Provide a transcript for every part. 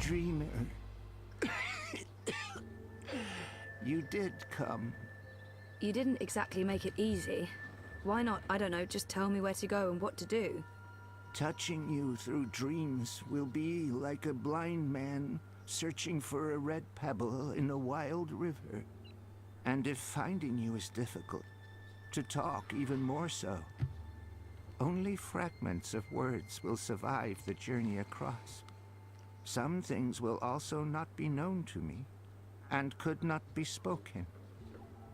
Dreamer. You did come. You didn't exactly make it easy. Why not, I don't know, just tell me where to go and what to do? Touching you through dreams will be like a blind man searching for a red pebble in a wild river. And if finding you is difficult, to talk even more so. Only fragments of words will survive the journey across. Some things will also not be known to me, and could not be spoken.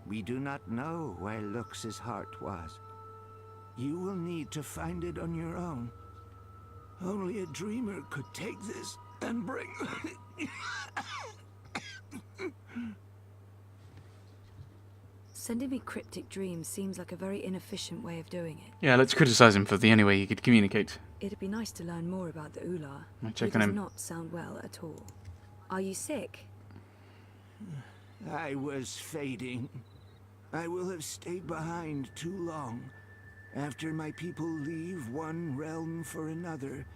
We do not know where Lux's heart was. You will need to find it on your own. Only a dreamer could take this and bring... Sending me cryptic dreams seems like a very inefficient way of doing it. Yeah, let's criticize him for the only way he could communicate. It'd be nice to learn more about the Ular. I'll He check does on him. not sound well at all. Are you sick? I was fading. I will have stayed behind too long. After my people leave one realm for another,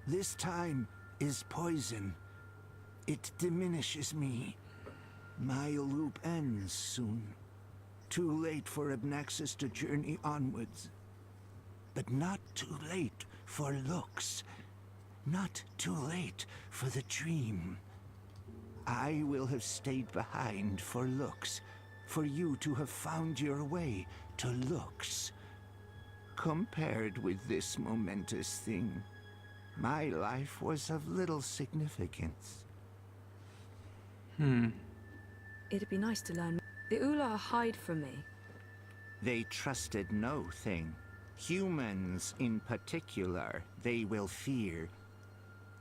this time is poison. It diminishes me. My loop ends soon. Too late for Abnaxis to journey onwards. But not too late for Lux. Not too late for the dream. I will have stayed behind for Lux, for you to have found your way to Lux. Compared with this momentous thing, my life was of little significance. It'd be nice to learn. The Ular hide from me. They trusted no thing. Humans in particular, they will fear.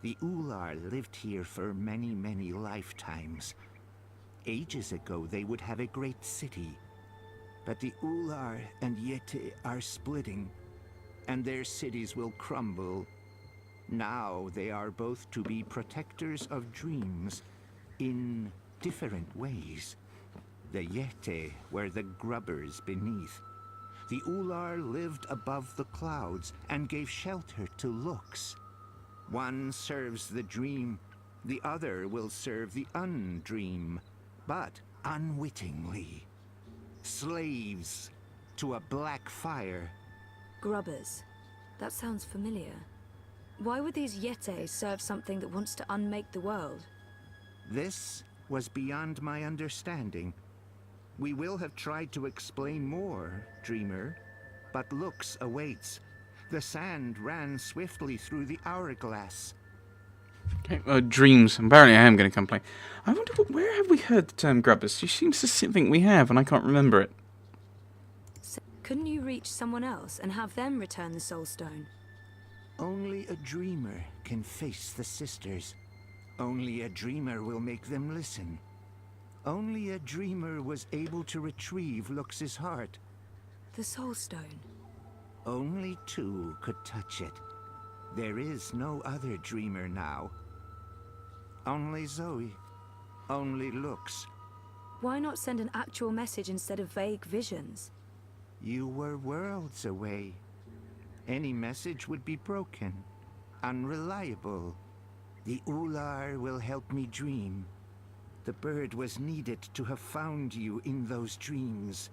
The Ular lived here for many, many lifetimes. Ages ago, they would have a great city. But the Ular and Yete are splitting, and their cities will crumble. Now they are both to be protectors of dreams in different ways. The Yete were the grubbers beneath. The Ular lived above the clouds and gave shelter to Lux. One serves the dream, the other will serve the undream, but unwittingly. Slaves to a black fire. Grubbers. That sounds familiar. Why would these Yete serve something that wants to unmake the world? This was beyond my understanding. We will have tried to explain more, Dreamer, but Lux awaits. The sand ran swiftly through the hourglass. Okay, dreams. Apparently I am going to complain. I wonder, where have we heard the term grubbers? She seems to think we have, and I can't remember it. Couldn't you reach someone else and have them return the Soul Stone? Only a dreamer can face the sisters. Only a dreamer will make them listen. Only a dreamer was able to retrieve Lux's heart. The Soul Stone. Only two could touch it. There is no other dreamer now. Only Zoe. Only Lux. Why not send an actual message instead of vague visions? You were worlds away. Any message would be broken, unreliable. The Ular will help me dream. The bird was needed to have found you in those dreams.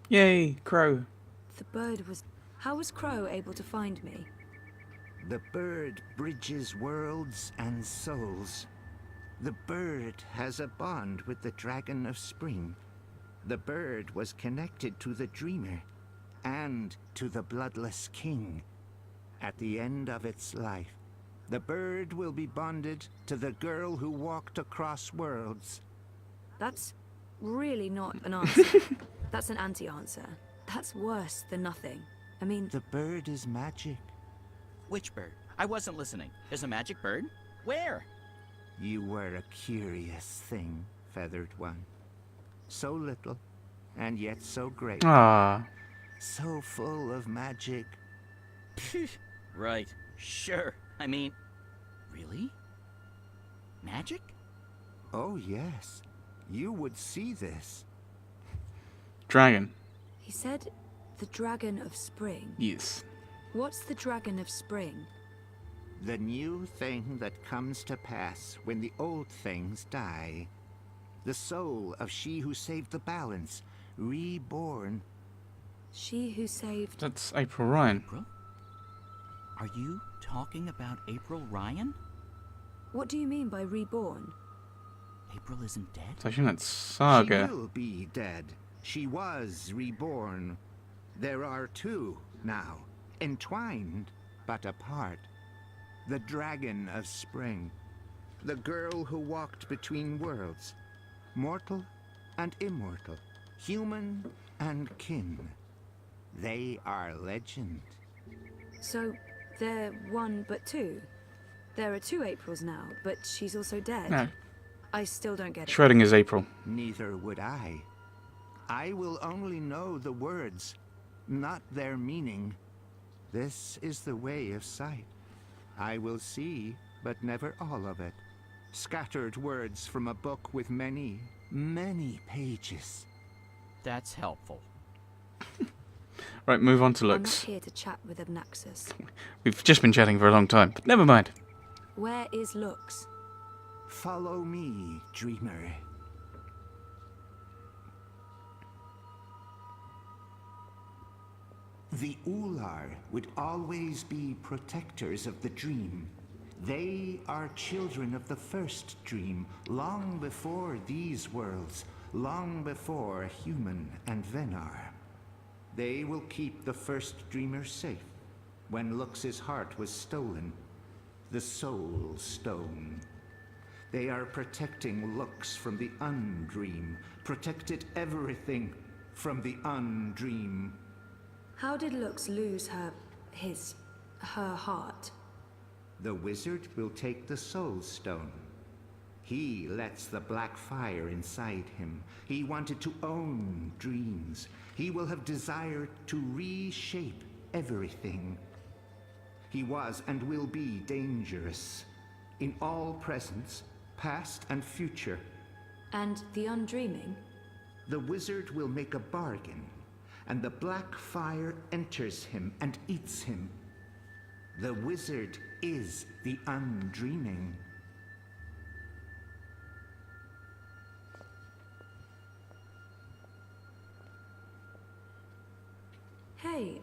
Yay, Crow. The bird was... How was Crow able to find me? The bird bridges worlds and souls. The bird has a bond with the Dragon of Spring. The bird was connected to the Dreamer and to the Bloodless King. At the end of its life, the bird will be bonded to the girl who walked across worlds. That's really not an answer. That's an anti-answer. That's worse than nothing. I mean... The bird is magic. Which bird? I wasn't listening. There's a magic bird? Where? You were a curious thing, Feathered One. So little, and yet so great. Ah. So full of magic. Right. Sure. I mean, really? Magic? Oh yes, you would see this. Dragon. He said the Dragon of Spring. Yes. What's the Dragon of Spring? The new thing that comes to pass when the old things die. The soul of she who saved the balance, reborn. She who saved... That's April Ryan. April? Are you talking about April Ryan? What do you mean by reborn? April isn't dead? So I think that's Saga. She will be dead. She was reborn. There are two now, entwined but apart. The dragon of spring. The girl who walked between worlds. Mortal and immortal. Human and kin. They are legend. So, they're one but two? There are two Aprils now, but she's also dead. No. I still don't get it. Schrodinger's April. Neither would I. I will only know the words, not their meaning. This is the way of sight. I will see, but never all of it. Scattered words from a book with many, many pages. That's helpful. Right, move on to I'm not looks. here to chat with Obnaxus. We've just been chatting for a long time, but never mind. Where is Lux? Follow me, dreamer. The Ular would always be protectors of the dream. They are children of the first dream, long before these worlds, long before human and Venar. They will keep the first dreamer safe. When Lux's heart was stolen, the Soul Stone. They are protecting Lux from the Undream, protected everything from the Undream. How did Lux lose her heart? The wizard will take the Soul Stone. He lets the black fire inside him. He wanted to own dreams. He will have desired to reshape everything. He was and will be dangerous. In all presence, past and future. And the Undreaming? The wizard will make a bargain, and the black fire enters him and eats him. The wizard is the Undreaming. Hey,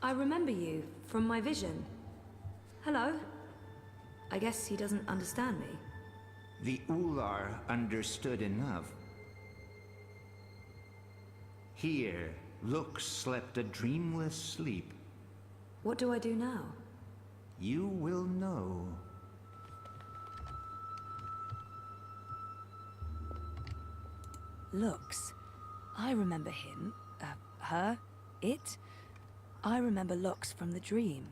I remember you from my vision. Hello? I guess he doesn't understand me. The Ular understood enough. Here, Lux slept a dreamless sleep. What do I do now? You will know. Lux. I remember him. Her. It. I remember Lux from the dream.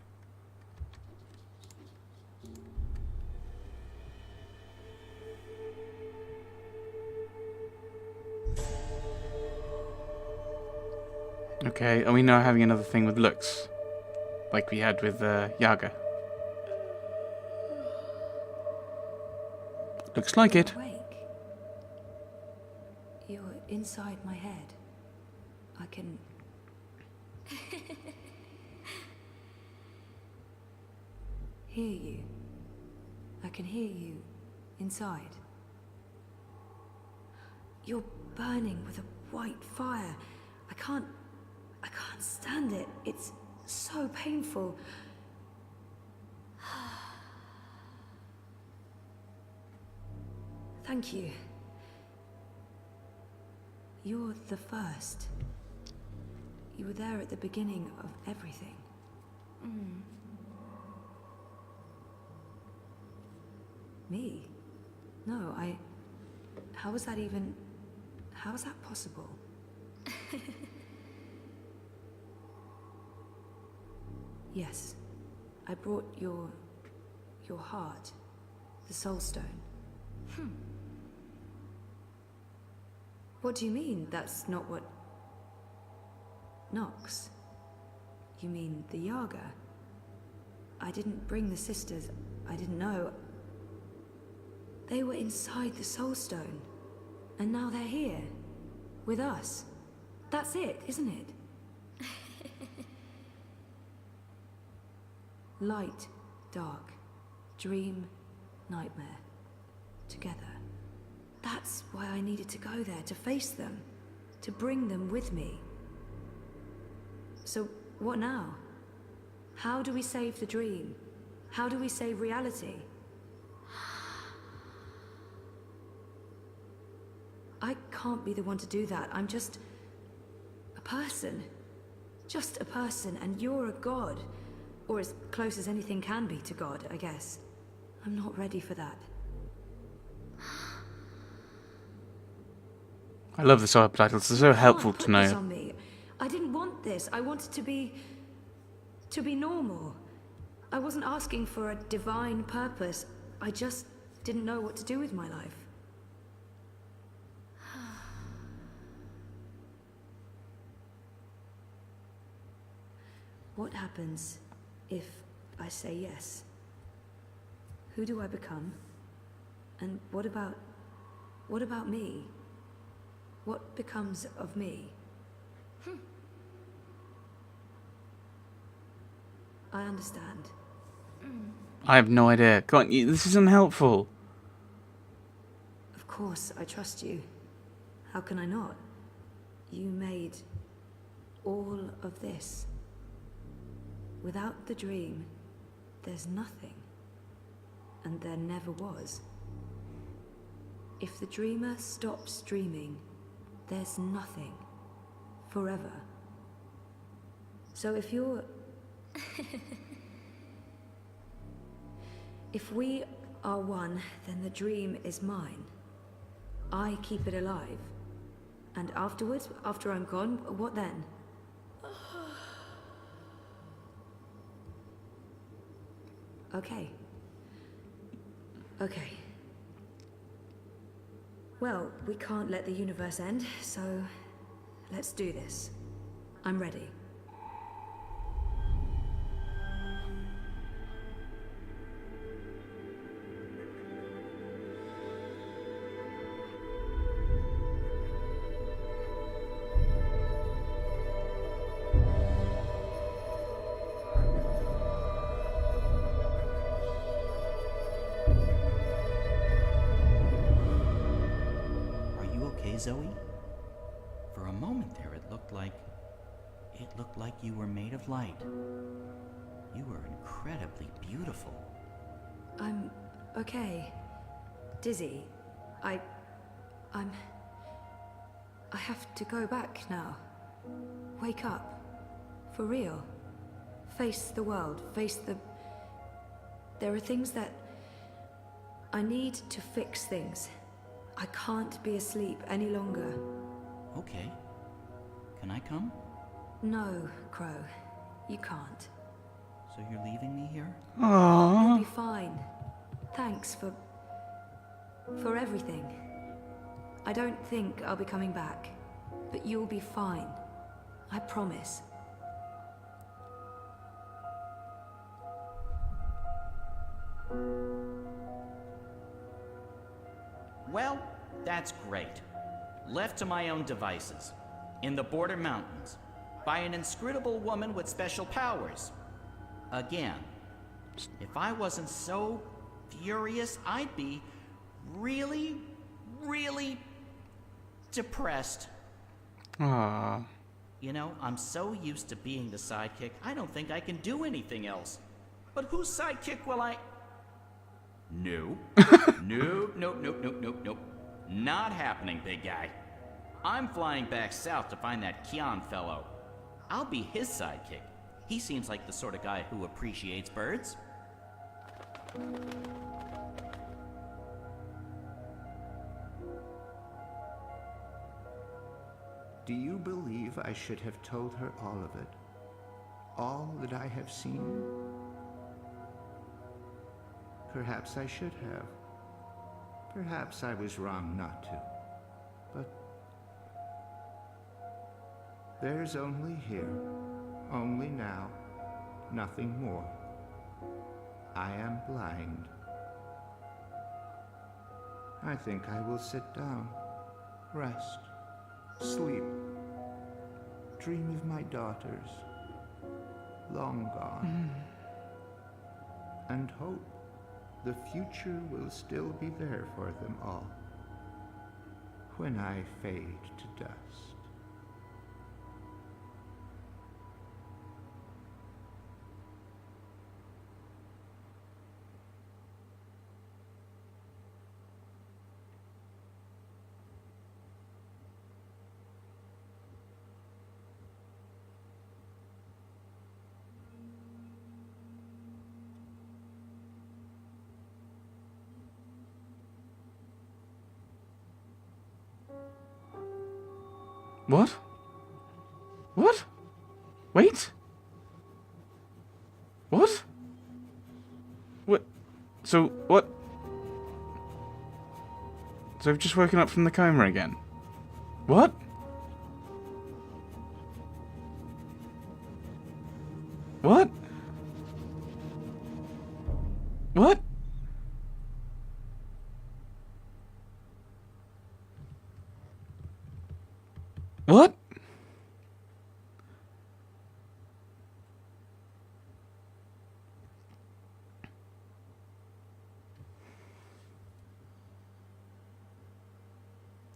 Okay, are we now having another thing with looks? Like we had with Yaga? Looks like it. Awake. You're inside my head. I can... hear you. I can hear you inside. You're burning with a white fire. I can't stand it. It's so painful. Thank you. You're the first. You were there at the beginning of everything. Me? No, how was that even... how was that possible? Yes. I brought your heart. The Soul Stone. What do you mean, that's not what... Nox? You mean the Yaga? I didn't bring the sisters. I didn't know. They were inside the Soul Stone. And now they're here. With us. That's it, isn't it? Light, dark, dream, nightmare, together. That's why I needed to go there, to face them, to bring them with me. So, what now? How do we save the dream? How do we save reality? I can't be the one to do that. I'm just a person. Just a person, and you're a god. Or as close as anything can be to God, I guess. I'm not ready for that. I love the subtitles. They're so helpful to Put this know. on me. I didn't want this. I wanted to be normal. I wasn't asking for a divine purpose. I just didn't know what to do with my life. What happens if I say yes? Who do I become? And what about me? What becomes of me? I understand. I have no idea. Go on, this is unhelpful. Of course, I trust you. How can I not? You made all of this. Without the dream, there's nothing. And there never was. If the dreamer stops dreaming, there's nothing. Forever. So if you're... If we are one, then the dream is mine. I keep it alive. And afterwards, after I'm gone, what then? Okay. Okay. Well, we can't let the universe end, so let's do this. I'm ready. Zoe? For a moment there, it looked like you were made of light. You were incredibly beautiful. I'm okay. Dizzy. I have to go back now. Wake up. For real. Face the world. Face the... There are things that... I need to fix things. I can't be asleep any longer. Okay. Can I come? No, Crow. You can't. So you're leaving me here? You'll Aww. be fine. Thanks for everything. I don't think I'll be coming back, but you'll be fine. I promise. Well, that's great. Left to my own devices, in the border mountains, by an inscrutable woman with special powers. Again, if I wasn't so furious, I'd be really, really depressed. Aww. You know, I'm so used to being the sidekick, I don't think I can do anything else. But whose sidekick will I... No. Nope. Not happening, big guy. I'm flying back south to find that Kian fellow. I'll be his sidekick. He seems like the sort of guy who appreciates birds. Do you believe I should have told her all of it? All that I have seen? Perhaps I should have. Perhaps I was wrong not to. But there's only here, only now, nothing more. I am blind. I think I will sit down, rest, sleep, dream of my daughters, long gone, and hope the future will still be there for them all when I fade to dust. What? What? Wait? What? What? So, what? So I've just woken up from the coma again. What? What? What? What?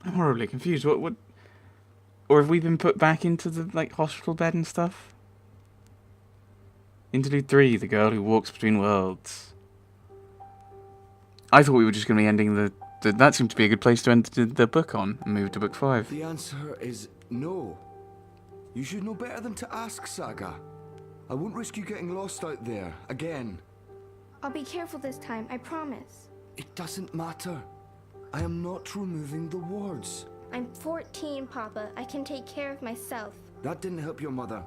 I'm horribly confused. What? Or have we been put back into the, like, hospital bed and stuff? Interlude 3, The Girl Who Walks Between Worlds. I thought we were just going to be ending that seemed to be a good place to end the book on and move to book 5. The answer is no. You should know better than to ask, Saga. I won't risk you getting lost out there, again. I'll be careful this time, I promise. It doesn't matter. I am not removing the wards. I'm 14, Papa. I can take care of myself. That didn't help your mother.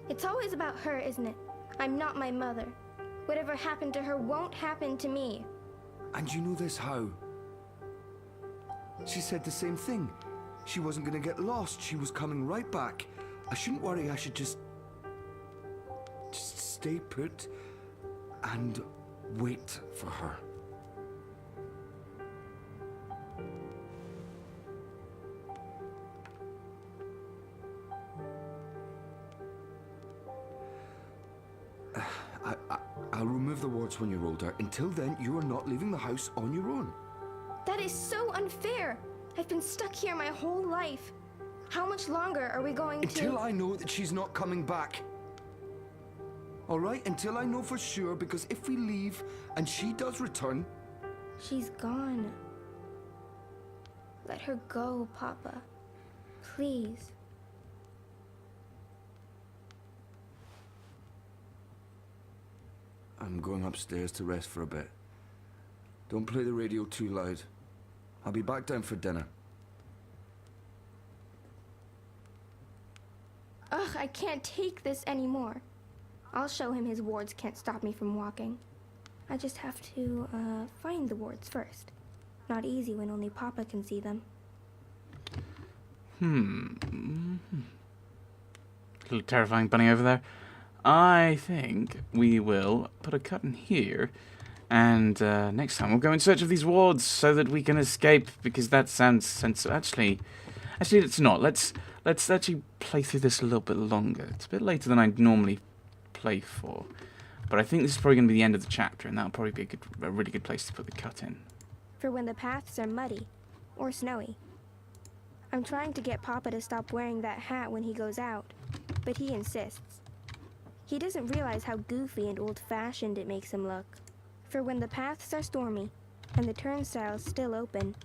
It's always about her, isn't it? I'm not my mother. Whatever happened to her won't happen to me. And you know this how? She said the same thing. She wasn't going to get lost. She was coming right back. I shouldn't worry. I should just stay put and wait for her. I'll remove the wards when you're older. Until then, you are not leaving the house on your own. That is so unfair. I've been stuck here my whole life. How much longer are we going to... Until I know that she's not coming back. All right? Until I know for sure, because if we leave and she does return... She's gone. Let her go, Papa. Please. I'm going upstairs to rest for a bit. Don't play the radio too loud. I'll be back down for dinner. Ugh, I can't take this anymore. I'll show him his wards can't stop me from walking. I just have to, find the wards first. Not easy when only Papa can see them. Little terrifying bunny over there. I think we will put a cut in here, and next time we'll go in search of these wards so that we can escape, because that sounds sensible. Actually, let's not. Let's actually play through this a little bit longer. It's a bit later than I'd normally play for, but I think this is probably going to be the end of the chapter, and that'll probably be a really good place to put the cut in. For when the paths are muddy or snowy. I'm trying to get Papa to stop wearing that hat when he goes out, but he insists. He doesn't realize how goofy and old-fashioned it makes him look. For when the paths are stormy and the turnstiles still open.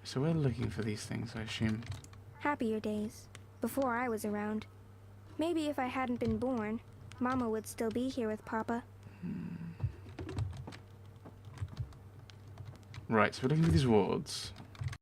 So we're looking for these things, I assume. Happier days, before I was around. Maybe if I hadn't been born, Mama would still be here with Papa. Right, so we're looking for these wards.